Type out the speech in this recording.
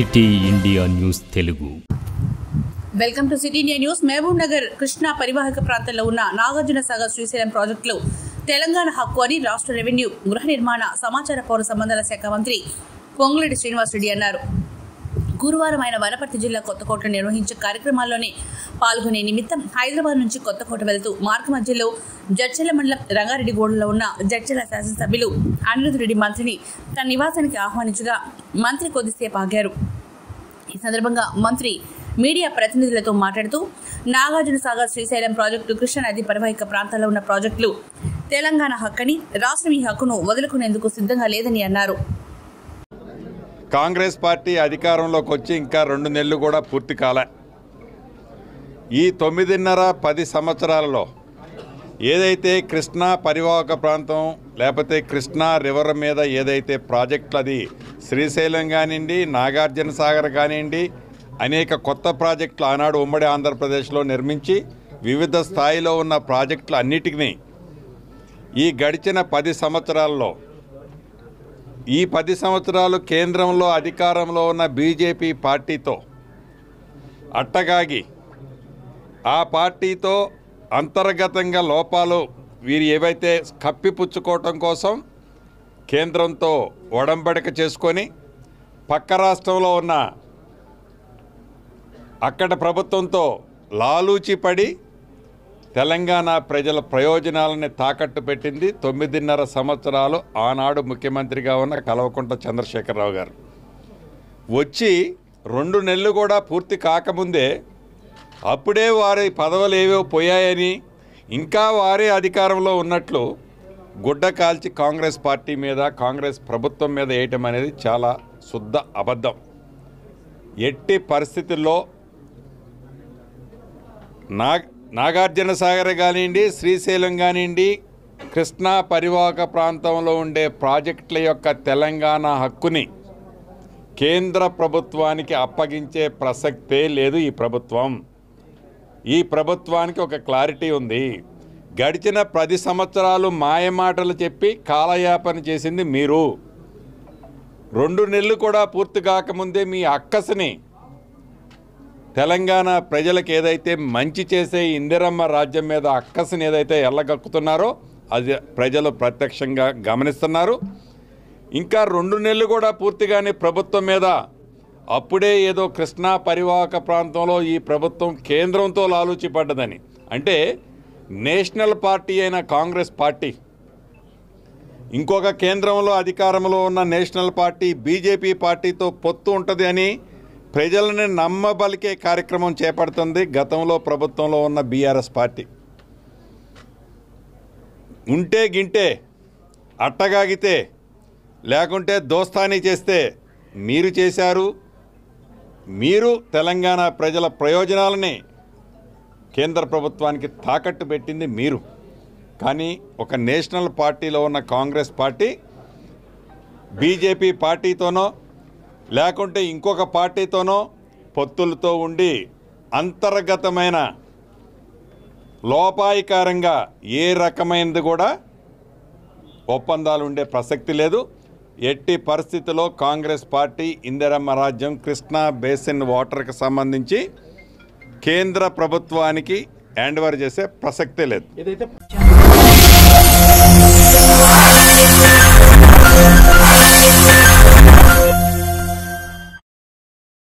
City India news Telugu. Welcome to city India news. Mahabubnagar Krishna పరివాహక ప్రాంతంలో ఉన్న నాగార్జున సాగర్ శ్రీశైలం ప్రాజెక్టులు తెలంగాణ హక్కు అని రాష్ట్ర రెవెన్యూ, గృహ నిర్మాణ, సమాచార పౌర సంబంధాల శాఖ మంత్రి పొంగులేటి శ్రీనివాసరెడ్డి అన్నారు. గురువారం ఆయన వనపర్తి జిల్లా కొత్తకోటలో నిర్వహించే కార్యక్రమాల్లోనే పాల్గొనే నిమిత్తం హైదరాబాద్ నుంచి కొత్తకోట వెళుతూ మార్గ మధ్యలో జడ్చర్ల మండలం రంగారెడ్డిగూడలో ఉన్న జడ్చర్ల శాసనసభ్యులు అనిరుద్ రెడ్డి మంత్రిని తన నివాసానికి ఆహ్వానించగా మంత్రి కొద్దిసేపు ఆగారు. ఈ సందర్భంగా మంత్రి మీడియా ప్రతినిధులతో మాట్లాడుతూ నాగార్జున సాగర్ శ్రీశైలం ప్రాజెక్టు కృష్ణా నది పరివాహిక ప్రాంతాల్లో ఉన్న ప్రాజెక్టులు తెలంగాణ హక్కని, రాష్ట్రం ఈ హక్కును వదులుకునేందుకు సిద్ధంగా లేదని అన్నారు. కాంగ్రెస్ పార్టీ అధికారంలోకి వచ్చి ఇంకా 2 నెలలు కూడా పూర్తి కాలే. ఈ 9.5-10 సంవత్సరాలలో ఏదైతే కృష్ణా పరివాహక ప్రాంతం లేకపోతే కృష్ణా రివర్ మీద ఏదైతే ప్రాజెక్టులు, అది శ్రీశైలం కానివ్వండి, నాగార్జున సాగర్ కానివ్వండి, అనేక కొత్త ప్రాజెక్టులు ఆనాడు ఉమ్మడి ఆంధ్రప్రదేశ్లో నిర్మించి వివిధ స్థాయిలో ఉన్న ప్రాజెక్టులు అన్నిటినీ ఈ గడిచిన 10 సంవత్సరాల్లో, ఈ 10 సంవత్సరాలు కేంద్రంలో అధికారంలో ఉన్న బీజేపీ పార్టీతో అట్టగాగి ఆ పార్టీతో అంతర్గతంగా లోపాలు వీరు ఏవైతే కప్పిపుచ్చుకోవటం కోసం కేంద్రంతో ఒడంబడిక చేసుకొని పక్క రాష్ట్రంలో ఉన్న అక్కడ ప్రభుత్వంతో లాలూచిపడి తెలంగాణ ప్రజల ప్రయోజనాలని తాకట్టు పెట్టింది 9.5 సంవత్సరాలు ఆనాడు ముఖ్యమంత్రిగా ఉన్న కల్వకుంట్ల చంద్రశేఖరరావు గారు. వచ్చి 2 నెలలు కూడా పూర్తి కాకముందే అప్పుడే వారి పదవులు ఏవో పోయాయని, ఇంకా వారే అధికారంలో ఉన్నట్లు గుడ్డ కాల్చి కాంగ్రెస్ పార్టీ మీద, కాంగ్రెస్ ప్రభుత్వం మీద వేయటం అనేది చాలా శుద్ధ అబద్ధం. ఎట్టి పరిస్థితుల్లో నాగార్జున సాగర్ కానివ్వండి, శ్రీశైలం కానివ్వండి, కృష్ణా పరివాహక ప్రాంతంలో ఉండే ప్రాజెక్టుల యొక్క తెలంగాణ హక్కుని కేంద్ర ప్రభుత్వానికి అప్పగించే ప్రసక్తే లేదు. ఈ ప్రభుత్వానికి ఒక క్లారిటీ ఉంది. గడిచిన 10 సంవత్సరాలు మాయమాటలు చెప్పి కాలయాపన చేసింది మీరు. 2 నెలలు కూడా పూర్తి కాకముందే మీ అక్కసుని తెలంగాణ ప్రజలకు ఏదైతే మంచి చేసే ఇందిరమ్మ రాజ్యం మీద అక్కసుని ఏదైతే ఎల్లగక్కుతున్నారో అది ప్రజలు ప్రత్యక్షంగా గమనిస్తున్నారు. ఇంకా 2 నెలలు కూడా పూర్తిగానే ప్రభుత్వం మీద అప్పుడే ఏదో కృష్ణా పరివాహక ప్రాంతంలో ఈ ప్రభుత్వం కేంద్రంతో లాలూచిపడ్డదని, అంటే నేషనల్ పార్టీ అయిన కాంగ్రెస్ పార్టీ ఇంకొక కేంద్రంలో అధికారంలో ఉన్న నేషనల్ పార్టీ బీజేపీ పార్టీతో పొత్తు ఉంటుంది అని ప్రజలని నమ్మబలికే కార్యక్రమం చేపడుతుంది గతంలో ప్రభుత్వంలో ఉన్న బీఆర్ఎస్ పార్టీ. ఉంటే గింటే, అట్టగాగితే, లేకుంటే దోస్తానీ చేస్తే మీరు చేశారు. మీరు తెలంగాణ ప్రజల ప్రయోజనాలని కేంద్ర ప్రభుత్వానికి తాకట్టు పెట్టింది మీరు. కానీ ఒక నేషనల్ పార్టీలో ఉన్న కాంగ్రెస్ పార్టీ బీజేపీ పార్టీతోనో లేకుంటే ఇంకొక పార్టీతోనో పొత్తులతో ఉండి అంతర్గతమైన లోపాయికారంగా ఏ రకమైనది కూడా ఒప్పందాలు ఉండే ప్రసక్తి లేదు. ఎట్టి పరిస్థితుల్లో కాంగ్రెస్ పార్టీ ఇందిరమ్మ రాజ్యం, కృష్ణా బేసిన్ వాటర్కి సంబంధించి కేంద్ర ప్రభుత్వానికి హ్యాండ్ ఓవర్ చేసే ప్రసక్తే లేదు.